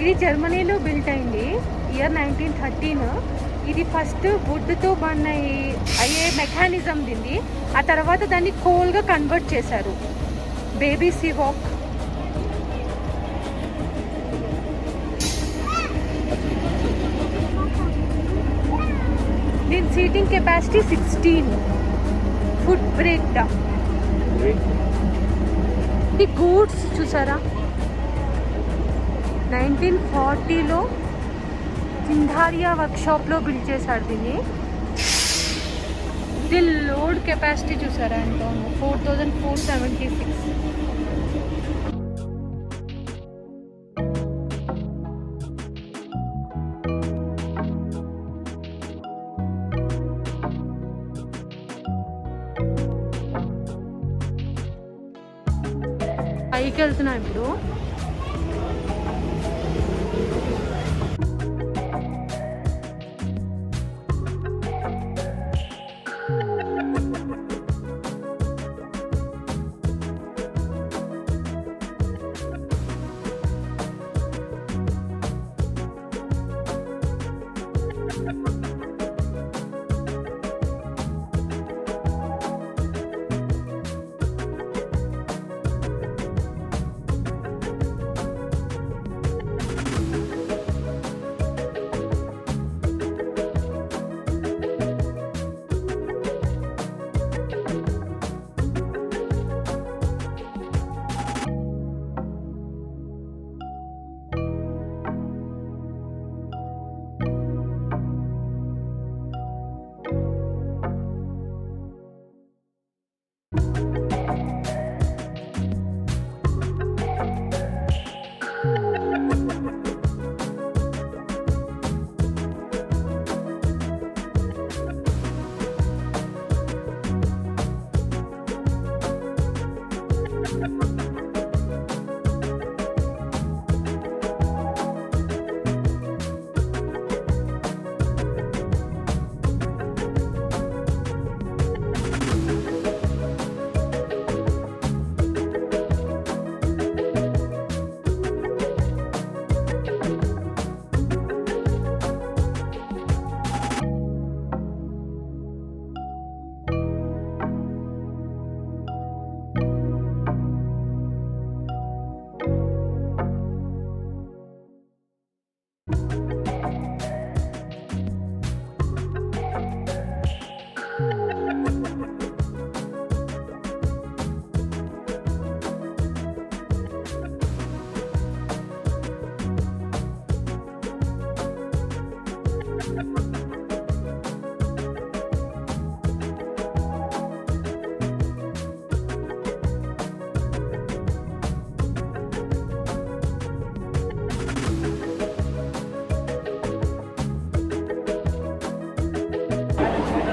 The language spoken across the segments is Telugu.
ఇది జర్మనీలో బిల్ట్ అయింది ఇయర్ 1913. ఇది ఫస్ట్ వుడ్తో బర్న్ అయ్యే మెకానిజం దీన్ని. ఆ తర్వాత దాన్ని కోల్గా కన్వర్ట్ చేశారు. Baby Sivok. దీని seating capacity 16. Food break down. ఈ గూడ్స్ చూసారా, 1940లో సింధారియా వర్క్షాప్లో బిల్డ్ చేశారు దీన్ని. దీని లోడ్ కెపాసిటీ చూసారా ఎంత ఉందో, 4476. పైకి వెళ్తున్నా ఇప్పుడు.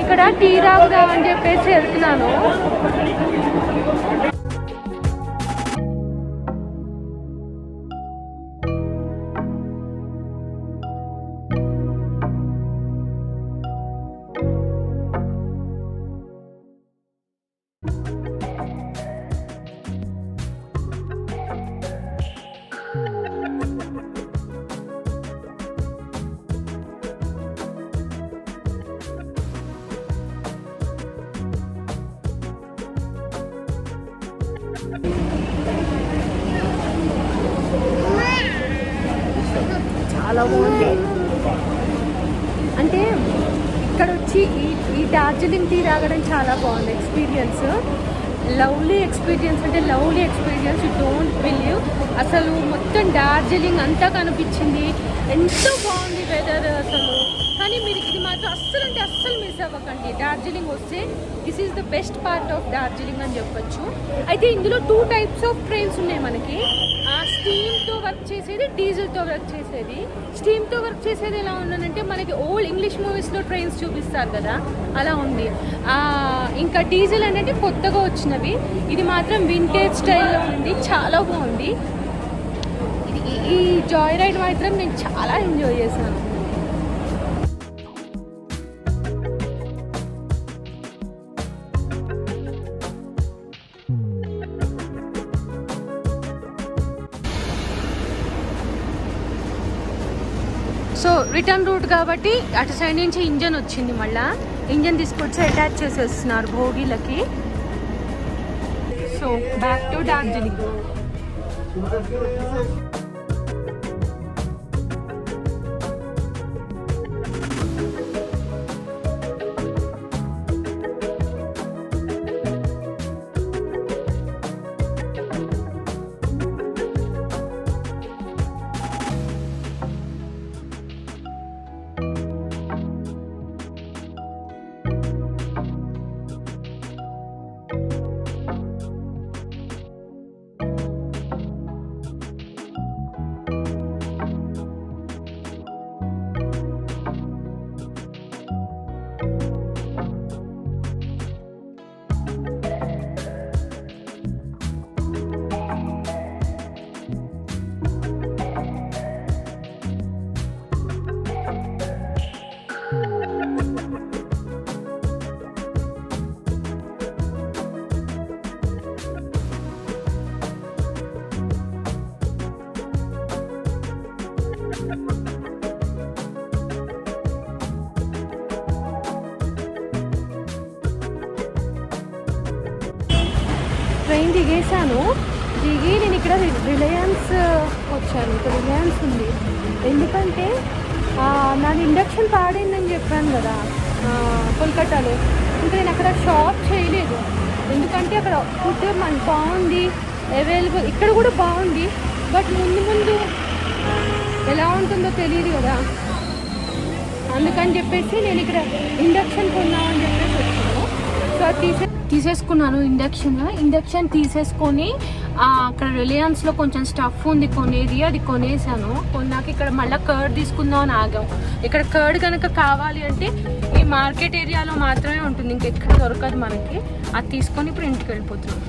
ఇక్కడ టీ తాగుదామని చెప్పేసి వెళ్తున్నాను. చాలా బాగుంది. అంటే ఇక్కడ వచ్చి ఈ డార్జిలింగ్ టీ తాగడం చాలా బాగుంది ఎక్స్పీరియన్స్. లవ్లీ ఎక్స్పీరియన్స్, అంటే lovely experience. You don't believe. అసలు మొత్తం డార్జిలింగ్ అంతా కనిపించింది. ఎంతో బాగుంది వెదర్ అసలు. కానీ మీరు ఇది మాత్రం అస్సలు అంటే అస్సలు మిస్ అవ్వకండి. డార్జిలింగ్ వస్తే this is the best part of Darjeeling అని చెప్పొచ్చు. అయితే ఇందులో 2 టైప్స్ ఆఫ్ ట్రైన్స్ ఉన్నాయి మనకి. స్టీమ్తో వర్క్ చేసేది, డీజిల్తో వర్క్ చేసేది. స్టీమ్తో వర్క్ చేసేది ఎలా ఉందంటే మనకి ఓల్డ్ ఇంగ్లీష్ మూవీస్లో ట్రైన్స్ చూపిస్తారు కదా, అలా ఉంది. ఇంకా డీజిల్ అనేది కొత్తగా వచ్చినవి. ఇది మాత్రం వింటేజ్ స్టైల్లో ఉంది, చాలా బాగుంది. ఈ జాయ్ రైడ్ మాత్రం నేను చాలా ఎంజాయ్ చేశాను. సో రిటర్న్ రూట్ కాబట్టి అటు సైడ్ నుంచి ఇంజన్ వచ్చింది, మళ్ళీ ఇంజన్ తీసుకొచ్చి అటాచ్ చేసేస్తున్నారు భోగిలకి. So back to Darjeeling. Train దిగేశాను. దిగి నేను ఇక్కడ రిలయన్స్ వచ్చాను. ఇక్కడ రిలయన్స్ ఉంది. ఎందుకంటే నాది ఇండక్షన్ పాడైందని చెప్పాను కదా కోల్కతాలో. ఇంకా నేను అక్కడ షాప్ చేయలేదు, ఎందుకంటే అక్కడ ఫుడ్ మనకు బాగుంది, అవైలబుల్ ఇక్కడ కూడా బాగుంది. బట్ ముందు ముందు ఎలా ఉంటుందో తెలియదు కదా, అందుకని చెప్పేసి నేను ఇక్కడ ఇండక్షన్ కొన్నామని చెప్పేసి వచ్చాను. సో తీసేసుకున్నాను ఇండక్షన్ తీసేసుకొని అక్కడ రిలయన్స్లో కొంచెం స్టఫ్ ఉంది కొనేది, అది కొనేసాను. కొన్నాక ఇక్కడ మళ్ళీ కర్డ్ తీసుకుందాం అని ఆగాం. ఇక్కడ కర్డ్ కనుక కావాలి అంటే ఈ మార్కెట్ ఏరియాలో మాత్రమే ఉంటుంది, ఇంకెక్కడ దొరకదు మనకి. అది తీసుకొని ఇప్పుడు ఇంటికి వెళ్ళిపోతున్నాం.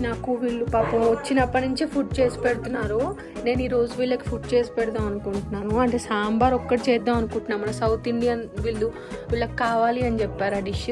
నాకు వీళ్ళు పాపం వచ్చినప్పటి నుంచి ఫుడ్ చేసి పెడుతున్నారు. నేను ఈరోజు వీళ్ళకి ఫుడ్ చేసి పెడదాం అనుకుంటున్నాను. అంటే సాంబార్ ఒక్కటి చేద్దాం అనుకుంటున్నాను. మన సౌత్ ఇండియన్ వీళ్ళకి కావాలి అని చెప్పారు ఆ డిష్,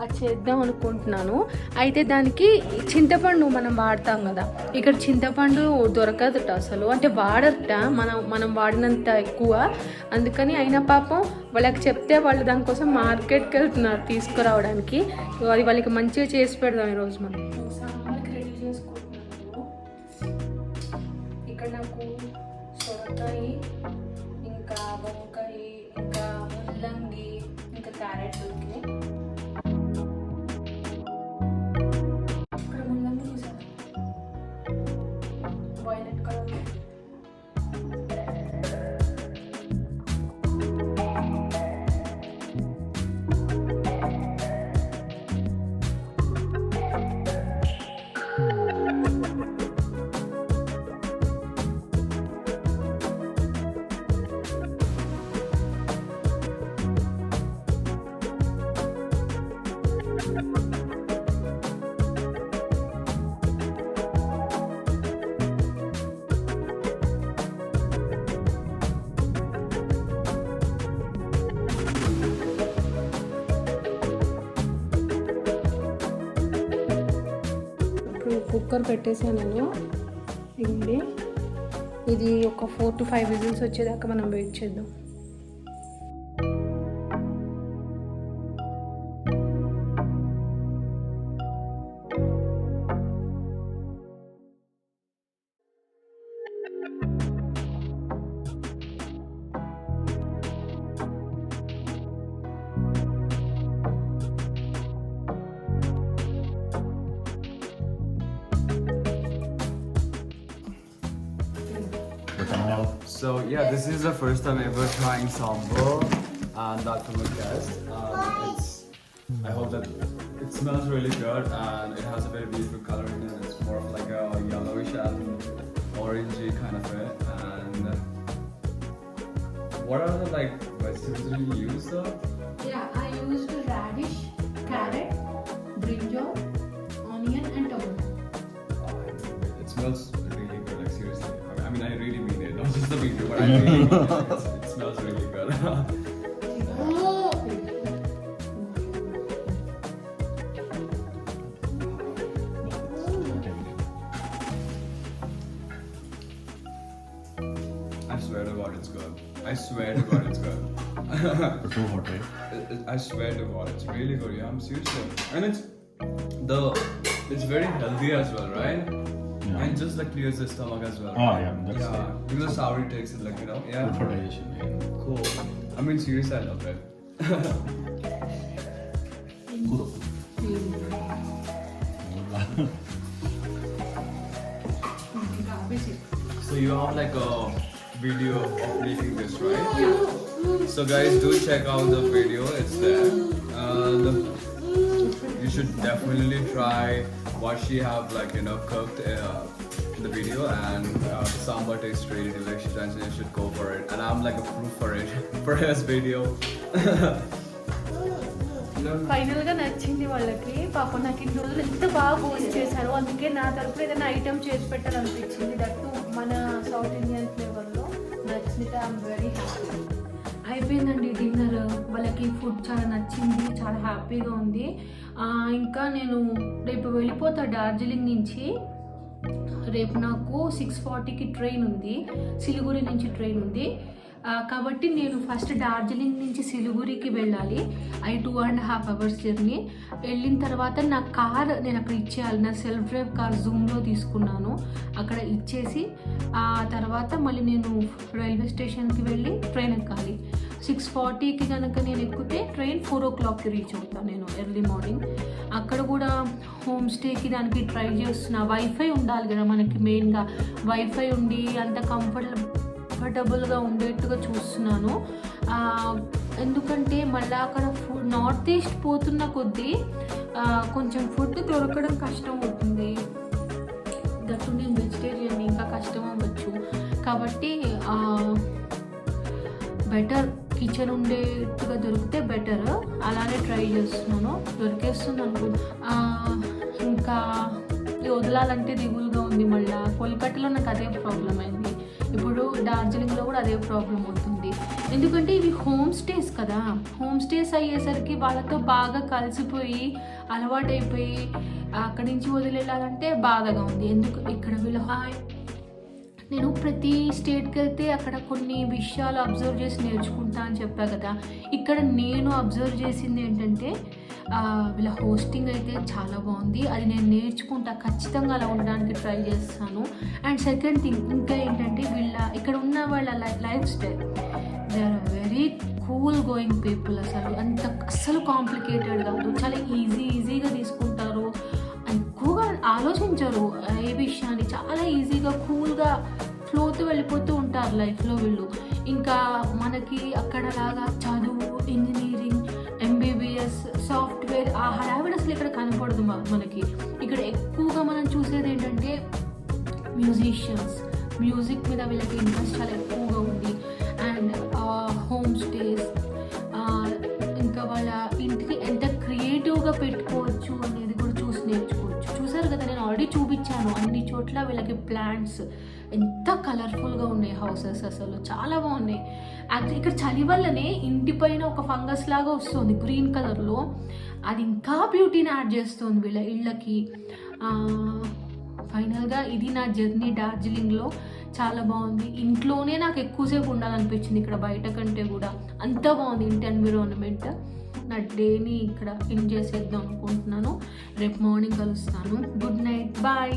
అది చేద్దాం అనుకుంటున్నాను. అయితే దానికి చింతపండు మనం వాడతాం కదా, ఇక్కడ చింతపండు దొరకదుట అసలు, అంటే వాడరట మనం వాడినంత ఎక్కువ. అందుకని అయినా పాపం వాళ్ళకి చెప్తే వాళ్ళు దానికోసం మార్కెట్కి వెళ్తున్నారు తీసుకురావడానికి. అది వాళ్ళకి మంచిగా చేసి పెడదాం ఈరోజు మనం. ఇక్కడ నాకు సొరకాయ, ఇంకా వంకాయ, ఇంకా ముల్లంగి, ఇంకా క్యారెట్ దొరికినాయి. ఇక్కడ ముల్లంగి చూసాను, వైలెట్ కలర్. కుక్కర్ పెట్టేసాను నేను. ఇది ఒక 4 to 5 విజిల్స్ వచ్చేదాకా మనం వెయిట్ చేద్దాం. So yeah, this is the first time ever trying sambar and that from a guest. I hope that it smells really good and it has a very beautiful color in it. It's more of like a yellowish and orangey kind of it. And what are the like vegetables that you use though? Yeah, I used radish, carrot, brinjal, onion and tomato. It smells really good, like seriously. I mean, I really mean it, not just the video, but I really mean it. It smells really good. I swear to God, it's good. I swear to God, it's good. It's so hot, right? I swear to God, it's really good. Yeah, I'm seriously. And it's very healthy as well, right? Yeah. And just like clears the stomach as well. Ah, right? yeah, that's yeah. Because the sour takes it, like, you know, yeah. Good for digestion. Yeah. Cool. I mean, seriously, I love it. Kuro. So you have like a video of making this, right? So guys, do check out the video. It's there. You should definitely try what she have, like, you know, cooked in the video, and the sambar tastes really delicious, and you should go for it. And I'm like a proof for it for his video. Final గా నచ్చింది వాళ్ళకి. పాపం నాకు ఇన్ని రోజులు ఎంత బాగా పోస్ట్ చేశారు, అందుకే నా తరపున ఏదైనా ఐటమ్ చేసి పెట్టాలనిపించింది. దట్టు మన సౌత్ ఇండియన్ ఫ్లేవర్లో నచ్చింది. I'm very happy. అయిపోయిందండి డిన్నర్. వాళ్ళకి ఫుడ్ చాలా నచ్చింది, చాలా హ్యాపీగా ఉంది. ఇంకా నేను రేపు వెళ్ళిపోతా డార్జిలింగ్ నుంచి. రేపు నాకు 6:40కి ట్రైన్ ఉంది, సిలిగురి నుంచి ట్రైన్ ఉంది. కాబట్టి నేను ఫస్ట్ డార్జిలింగ్ నుంచి సిలిగురికి వెళ్ళాలి. 2.5 hours జర్నీ. వెళ్ళిన తర్వాత నా కార్ నేను అక్కడ ఇచ్చేయాలి. నా సెల్ఫ్ డ్రైవ్ కార్ జూమ్లో తీసుకున్నాను, అక్కడ ఇచ్చేసి ఆ తర్వాత మళ్ళీ నేను రైల్వే స్టేషన్కి వెళ్ళి ట్రైన్ ఎక్కాలి. 6:40కి కనుక నేను ఎక్కితే ట్రైన్ 4 o'clockకి రీచ్ అవుతాను నేను ఎర్లీ మార్నింగ్. అక్కడ కూడా హోమ్ స్టేకి దానికి ట్రై చేస్తున్నా. వైఫై ఉండాలి కదా మనకి, మెయిన్గా వైఫై ఉండి అంత కంఫర్టబుల్గా ఉండేట్టుగా చూస్తున్నాను. ఎందుకంటే మళ్ళీ అక్కడ ఫుడ్ నార్త్ ఈస్ట్ పోతున్న కొద్దీ కొంచెం ఫుడ్ దొరకడం కష్టం అవుతుంది. దట్టు నేను వెజిటేరియన్, ఇంకా కష్టం అవ్వచ్చు. కాబట్టి బెటర్ కిచెన్ ఉండేట్టుగా దొరికితే బెటర్. అలానే ట్రై చేస్తున్నాను, దొరికేస్తుంది అనుకుంటా. ఇంకా వదలాలంటే దిగులుగా ఉంది. మళ్ళీ కోల్కతాలో నాకు అదే ప్రాబ్లం అయింది, ఇప్పుడు డార్జిలింగ్లో కూడా అదే ప్రాబ్లం అవుతుంది. ఎందుకంటే ఇవి హోమ్ స్టేస్ కదా, హోమ్ స్టేస్ అయ్యేసరికి వాళ్ళతో బాగా కలిసిపోయి అలవాటైపోయి అక్కడి నుంచి వదిలేయాలంటే బాధగా ఉంది. ఎందుకు ఇక్కడ వీళ్ళు నేను ప్రతి స్టేట్కి వెళ్తే అక్కడ కొన్ని విషయాలు అబ్జర్వ్ చేసి నేర్చుకుంటా అని చెప్పా కదా. ఇక్కడ నేను అబ్జర్వ్ చేసింది ఏంటంటే వీళ్ళ హోస్టింగ్ అయితే చాలా బాగుంది. అది నేను నేర్చుకుంటా, ఖచ్చితంగా అలా ఉండడానికి ట్రై చేస్తాను. అండ్ సెకండ్ థింగ్ ఇంకా ఏంటంటే ఇక్కడ ఉన్న వాళ్ళ lifestyle, they are very cool going people. అస్సలు కాంప్లికేటెడ్ కాదు, చాలా ఈజీగా తీసుకుంటారు. ఎక్కువగా ఆలోచించరు ఏ విషయాన్ని, చాలా ఈజీగా కూల్గా ఫ్లోతో వెళ్ళిపోతూ ఉంటారు లైఫ్లో వీళ్ళు. ఇంకా మనకి అక్కడలాగా చదువు, ఇంజనీరింగ్, MBBS, సాఫ్ట్వేర్ ఆ హడావిడి అసలు ఇక్కడ కనపడదు మనకి. ఇక్కడ ఎక్కువగా మనం చూసేది ఏంటంటే మ్యూజిషియన్స్, మ్యూజిక్ మీద వీళ్ళకి ఇంట్రెస్ట్ చాలా ఎక్కువగా ఉంది. అండ్ హోమ్ స్టేస్, ఇంకా వాళ్ళ ఇంటిని ఎంత క్రియేటివ్గా పెట్టుకోవచ్చు అనేది కూడా చూసి నేర్చుకోవచ్చు. చూసారు కదా, నేను ఆల్రెడీ చూపించాను. అన్ని చోట్ల వీళ్ళకి ప్లాంట్స్ ఎంత కలర్ఫుల్గా ఉన్నాయి, హౌసెస్ అసలు చాలా బాగున్నాయి. యాక్చువల్లీ ఇక్కడ చలి వల్లనే ఇంటి పైన ఒక ఫంగస్ లాగా వస్తుంది గ్రీన్ కలర్లో, అది ఇంకా బ్యూటీని యాడ్ చేస్తుంది వీళ్ళ ఇళ్ళకి. ఫైనల్గా ఇది నా జర్నీ డార్జిలింగ్లో. చాలా బాగుంది. ఇంట్లోనే నాకు ఎక్కువసేపు ఉండాలనిపించింది ఇక్కడ బయట కంటే కూడా. అంత బాగుంది ఇంటి ఎన్విరాన్మెంట్. నా డేని ఇక్కడ ఎండ్ చేసేద్దాం అనుకుంటున్నాను. రేపు మార్నింగ్ కలుస్తాను. Good night, bye.